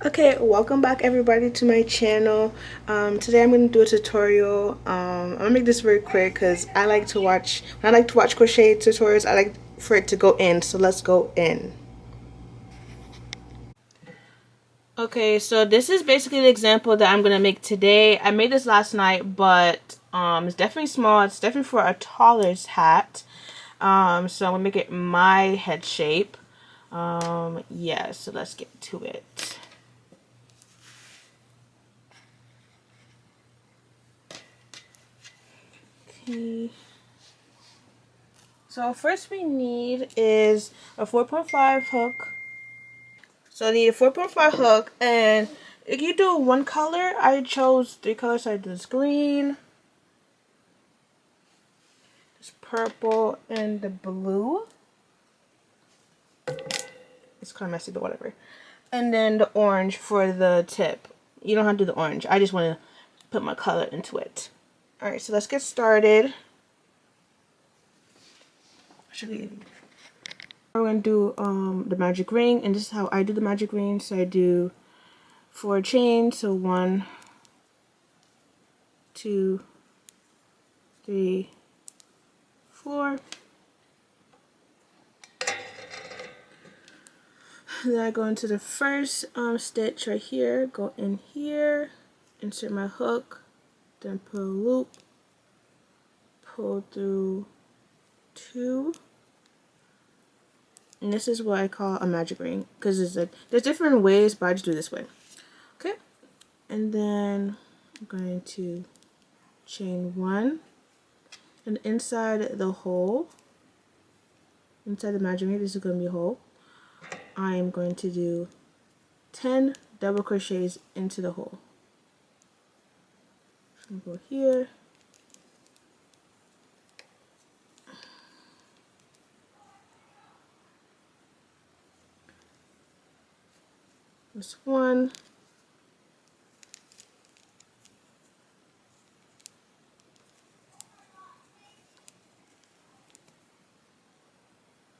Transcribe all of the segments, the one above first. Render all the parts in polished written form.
Okay, welcome back everybody to my channel. Today I'm going to do a tutorial. I'm gonna make this very quick because when I like to watch crochet tutorials, I like for it to go in. So let's go in. Okay, so this is basically the example that I'm gonna make today. I made this last night, but it's definitely small. It's definitely for a toddler's hat. So I'm gonna make it my head shape. Yeah, so let's get to it. Okay. So first we need is a 4.5 hook. So I need a 4.5 hook, and if you do one color, I chose 3 colors. So I did this green, this purple, and the blue. It's kind of messy, but whatever. And then the orange for the tip. You don't have to do the orange. I just want to put my color into it. Alright, so let's get started. We're going to do the magic ring, and this is how I do the magic ring. So I do 4 chains, so 1, 2, 3, 4. Then I go into the first stitch right here, go in here, insert my hook, then pull a loop, pull through 2, and this is what I call a magic ring, because there's different ways, but I just do this way. Okay, and then I'm going to chain 1, and inside the hole, inside the magic ring, this is going to be a hole. I am going to do 10 double crochets into the hole. So I'm going to go here, this 1,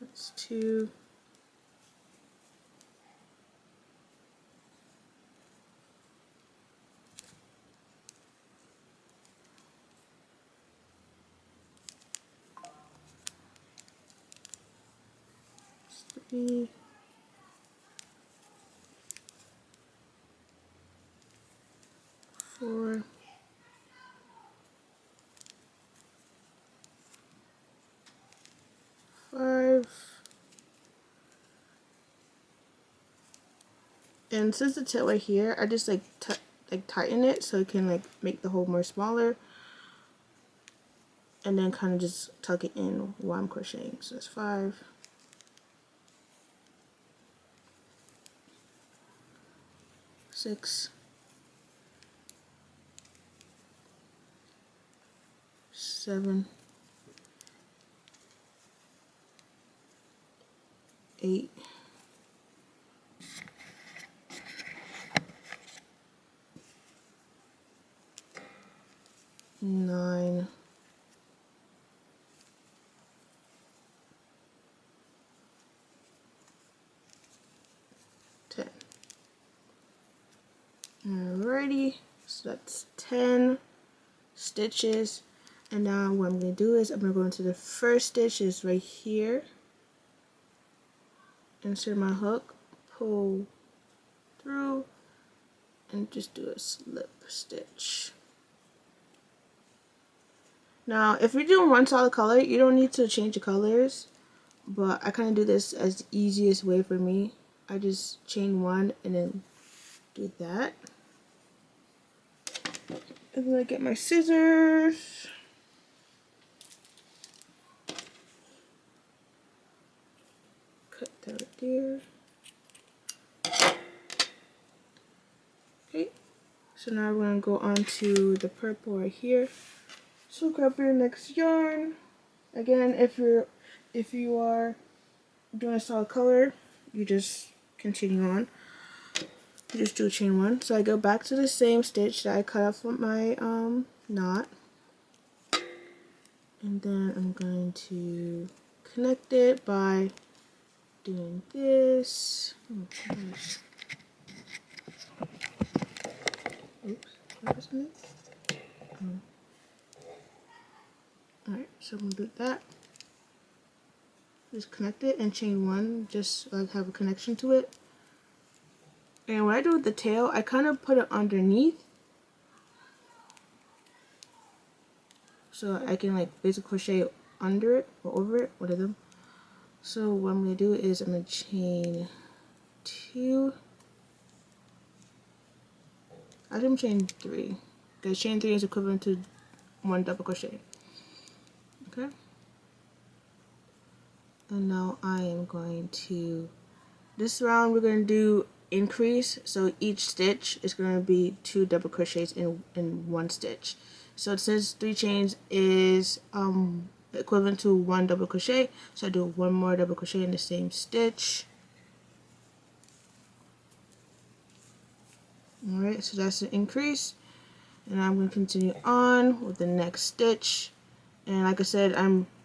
that's 2, that's 3, 4, 5, and since the tip right here, I just like tighten it so it can like make the hole more smaller, and then kind of just tuck it in while I'm crocheting. So that's 5, 6, 7, 8, 9, 10. Alrighty, so that's 10 stitches, and now what I'm going to do is I'm going to go into the first stitch, is right here, insert my hook, pull through, and just do a slip stitch. Now if you're doing one solid color, you don't need to change the colors, but I kind of do this as the easiest way for me. I just chain 1 and then do that, and then I get my scissors, cut that right there. Okay, so now we're going to go on to the purple right here. So grab your next yarn. Again, if you are doing a solid color, you just continue on. You just do chain 1. So I go back to the same stitch that I cut off with my knot, and then I'm going to connect it by doing this. Oh, disconnect? Alright, so I'm gonna do that. Just connect it and chain one, just like have a connection to it. And what I do with the tail, I kind of put it underneath so I can like basically crochet under it or over it, one of them. So what I'm gonna do is I'm gonna chain two. I think I'm chain three, because chain three is equivalent to one double crochet. Okay. And now I am going to, this round we're going to do increase, so each stitch is going to be 2 double crochets in one stitch. So since 3 chains is equivalent to 1 double crochet, so I do 1 more double crochet in the same stitch. Alright, so that's an increase, and I'm going to continue on with the next stitch. And like I said,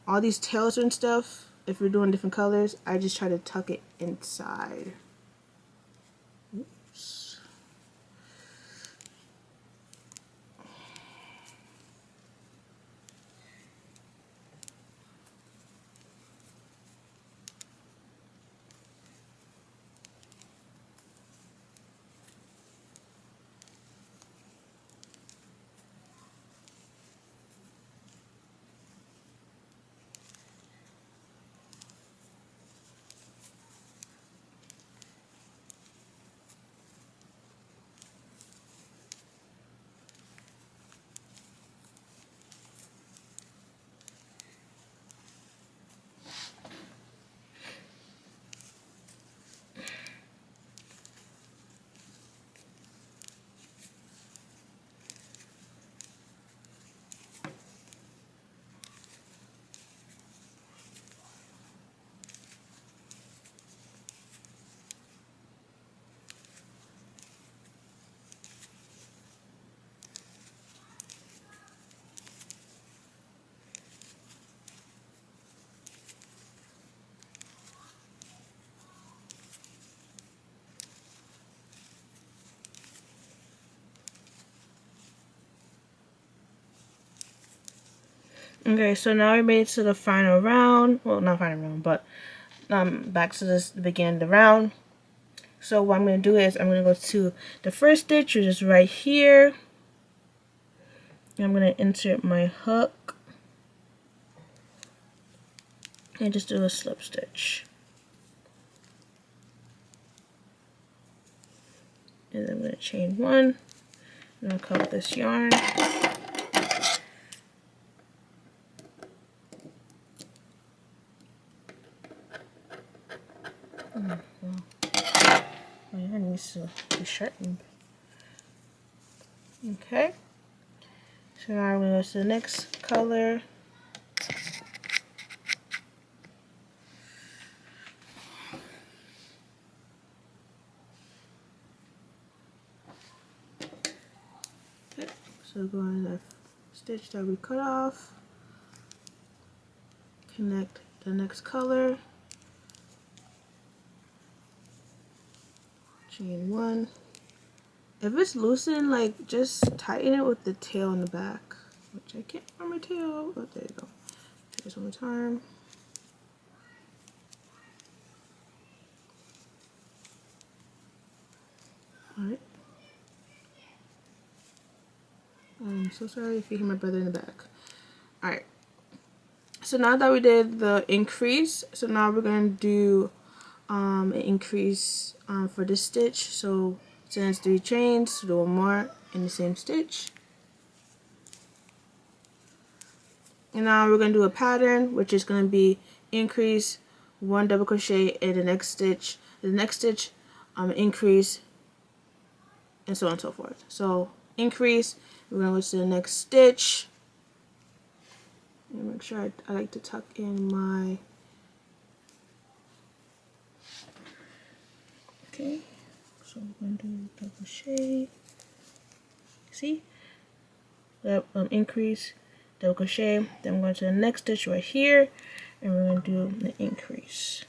all these tails and stuff, if you're doing different colors, I just try to tuck it inside. Oops. Okay, so now we made it to the final round. Well, not final round, but back to the beginning of the round. So what I'm going to do is I'm going to go to the first stitch, which is right here. And I'm going to insert my hook and just do a slip stitch. And then I'm going to chain one, and I'll cut this yarn. My yarn needs to be sharpened. Okay. So now I'm going to go to the next color. Okay. So go in the stitch that we cut off. Connect the next color. Chain one. If it's loosened, like, just tighten it with the tail in the back, which I can't find my tail. Oh, there you go. Try this one more time. Alright. I'm so sorry if you hear my brother in the back. Alright. So now that we did the increase, so now we're going to do an increase for this stitch. So since 3 chains, do 1 more in the same stitch. And now we're going to do a pattern, which is going to be increase, 1 double crochet in the next stitch, increase, and so on and so forth. So increase, we're going to go to the next stitch. And make sure I like to tuck in my, okay, so I'm going to do double crochet, see, increase, double crochet, then I'm going to the next stitch right here, and we're going to do the increase.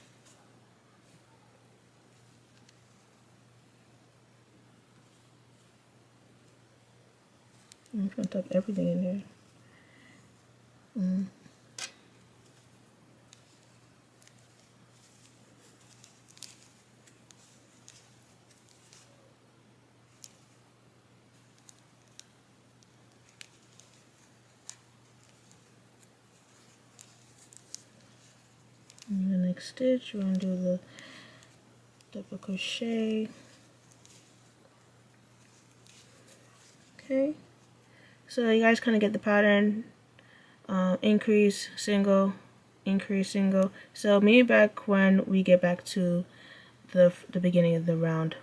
I'm just gonna tuck everything in there. And the next stitch, we're gonna do the double crochet. Okay, so you guys kind of get the pattern. Increase, single, increase, single. So maybe back when we get back to the beginning of the round.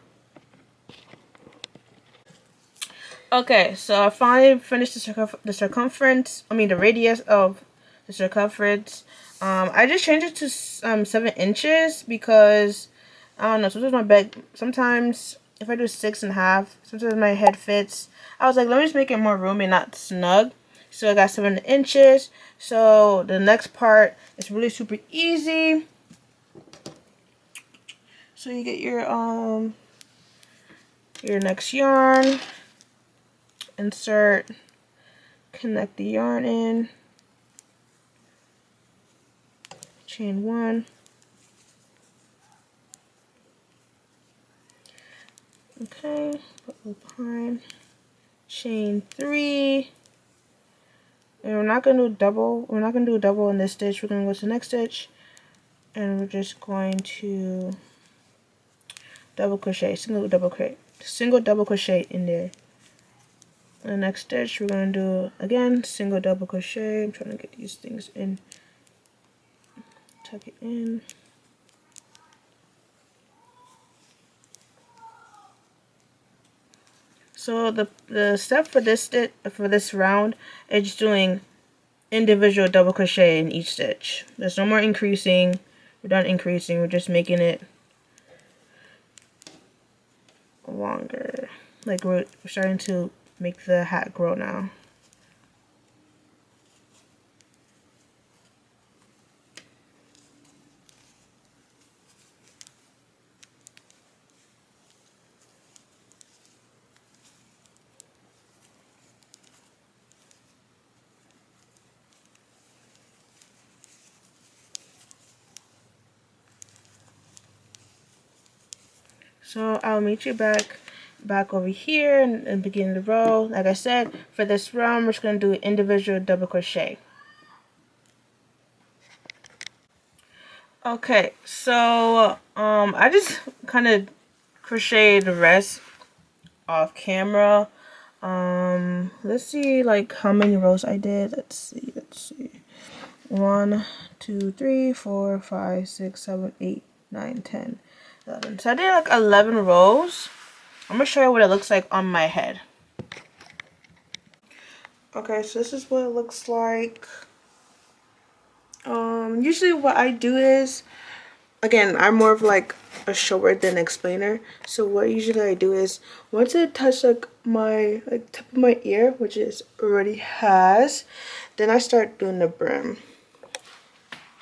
Okay, so I finally finished the circumference. I mean the radius of the circumference. I just changed it to 7 inches because I don't know. Sometimes if I do 6.5, sometimes my head fits. I was like, let me just make it more roomy, not snug. So I got 7 inches. So the next part is really super easy. So you get your next yarn, insert, connect the yarn in, chain 1. Okay, put a little behind, chain 3. And we're not gonna do double. We're not gonna do a double in this stitch. We're gonna go to the next stitch, and we're just going to double crochet, single double crochet in there. The next stitch, we're gonna do again single double crochet. I'm trying to get these things in. Tuck it in. So the step for this round is just doing individual double crochet in each stitch. There's no more increasing. We're done increasing. We're just making it longer. Like we're starting to make the hat grow now. So I'll meet you back over here and begin the row. Like I said, for this round, we're just going to do individual double crochet. Okay, so I just kind of crocheted the rest off camera. Let's see like how many rows I did. Let's see. 1, 2, 3, 4, 5, 6, 7, 8, 9, 10, 11. So I did like 11 rows. I'm gonna show you what it looks like on my head. Okay, so this is what it looks like. Usually what I do is, again, I'm more of like a shower than explainer. So what usually I do is, once it touches like my tip of my ear, which it already has, then I start doing the brim.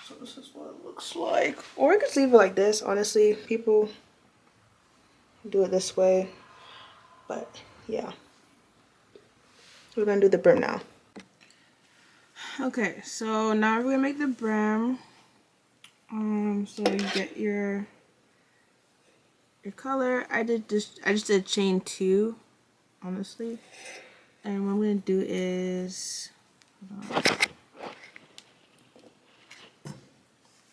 So this is what it looks like. Or I could leave it like this. Honestly, people do it this way. But yeah, we're gonna do the brim now. Okay, so now we're gonna make the brim. So you get your color. I just did chain 2, honestly. And what I'm gonna do is,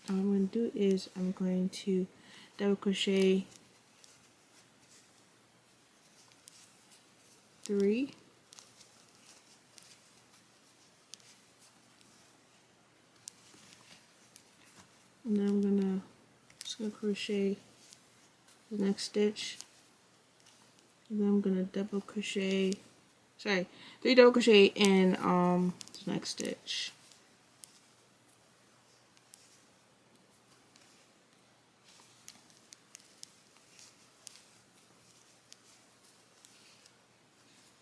I'm going to double crochet 3. And then I'm gonna crochet the next stitch. And then I'm gonna double crochet, 3 double crochet in the next stitch.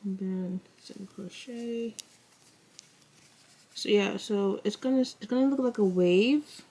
And then single crochet. So yeah, so it's gonna look like a wave.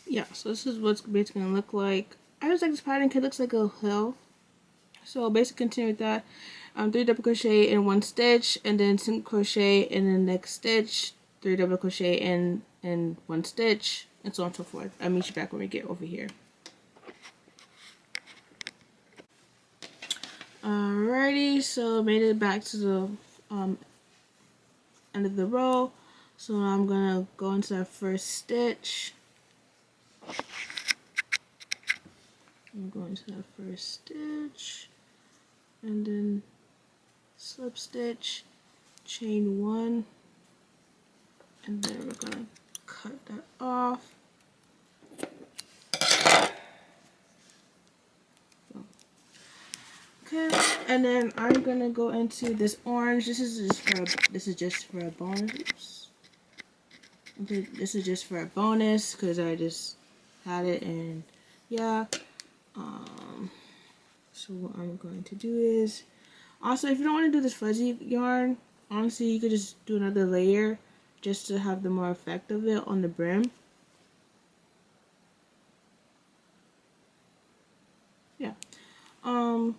yeah, so this is what's basically gonna look like. I just like this pattern because it looks like a hill. So basically continue with that. 3 double crochet in 1 stitch, and then single crochet in the next stitch, 3 double crochet in 1 stitch, and so on and so forth. I'll meet you back when we get over here. Alrighty, so made it back to the end of the row. So now I'm gonna go into that first stitch. I'm going to that first stitch, and then slip stitch, chain 1, and then we're gonna cut that off. Okay, and then I'm gonna go into this orange. This is just for a bonus. Okay, this is just for a bonus because I just had it, and yeah. So what I'm going to do is, also if you don't want to do this fuzzy yarn, honestly you could just do another layer just to have the more effect of it on the brim. Yeah. Here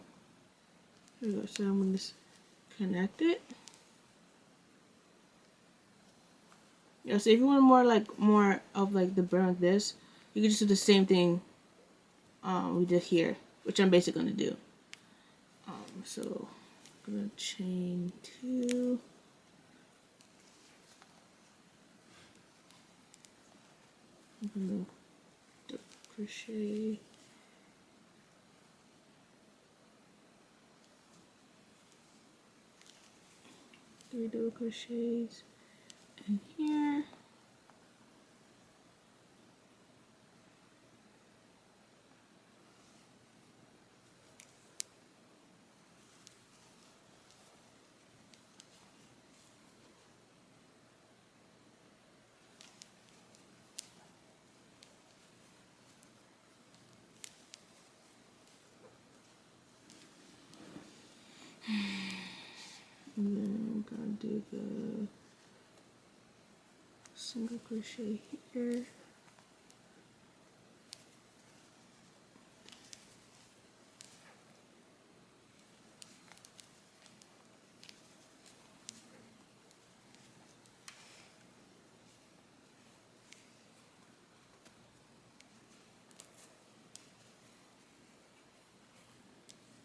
we go. So I'm gonna just connect it. Yeah, so if you want more of like the brim like this, you can just do the same thing we did here, which I'm basically gonna do. So I'm gonna chain 2. I'm gonna double crochet. Three double crochets in here. And then I'm gonna do the single crochet here.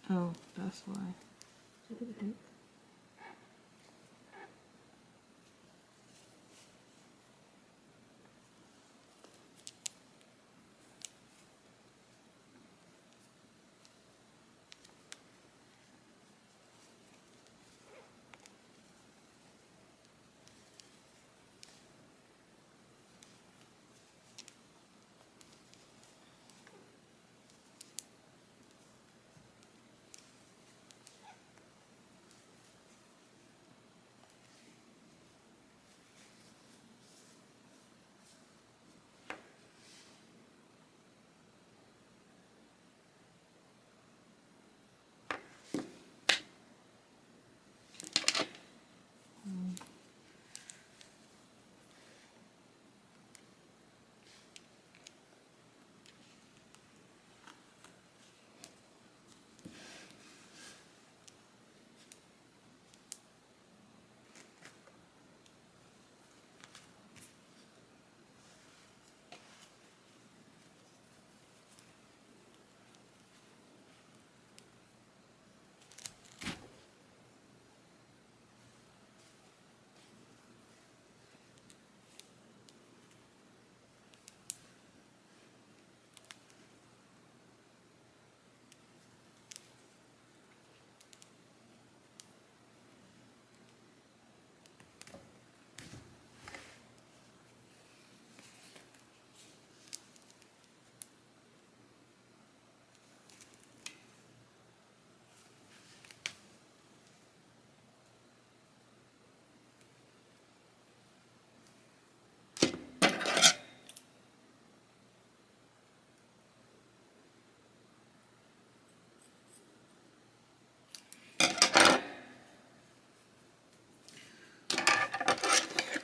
Oh, that's why.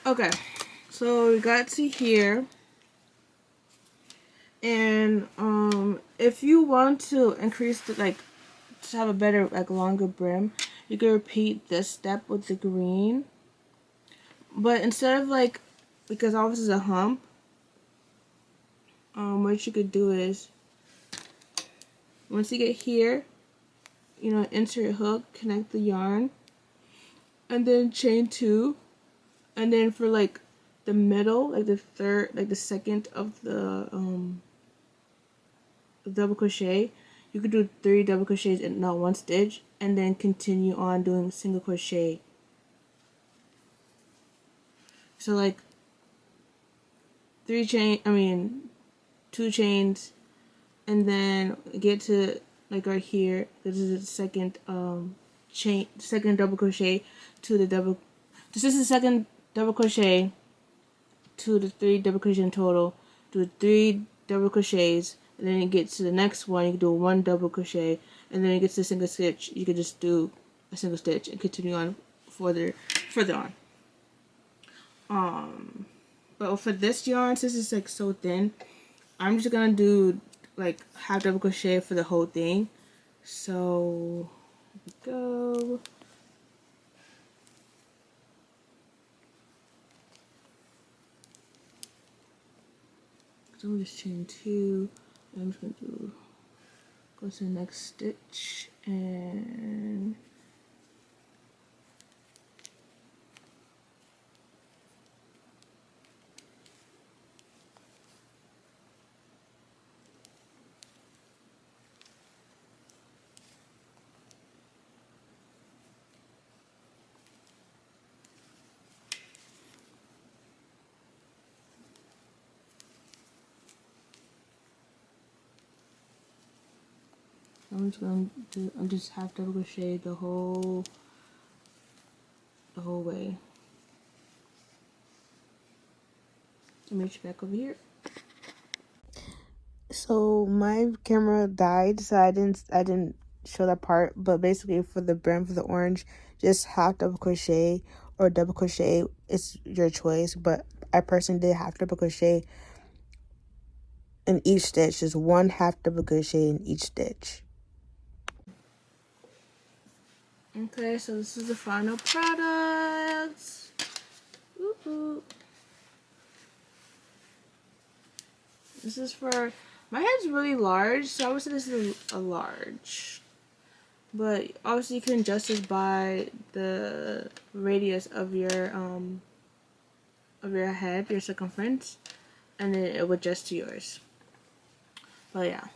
Okay, so we got to here, And if you want to increase the to have a better longer brim, you can repeat this step with the green. But instead of because ours is a hump, what you could do is once you get here, insert hook, connect the yarn, and then chain 2, and then for the middle, the third, the second of the double crochet, you could do 3 double crochets in not 1 stitch, and then continue on doing single crochet. So 2 chains, and then get to right here. This is the second second double crochet to the double. This is the second double crochet to the 3 double crochet in total. Do 3 double crochets, and then you get to the next one. You can do 1 double crochet, and then you get to the single stitch. You can just do a single stitch and continue on further on. But for this yarn, since it's so thin, I'm just gonna do half double crochet for the whole thing. So here we go. So I'm just chain 2. I'm just gonna go to the next stitch and I'm just half double crochet the whole way. Let me reach back over here. So my camera died, so I didn't show that part. But basically, for the brim for the orange, just half double crochet or double crochet. It's your choice. But I personally did half double crochet in each stitch, just 1 half double crochet in each stitch. Okay, so this is the final product. Woo-hoo. This is for, my head's really large, so I would say this is a large. But obviously you can adjust this by the radius of your head, your circumference, and then it will adjust to yours. But yeah.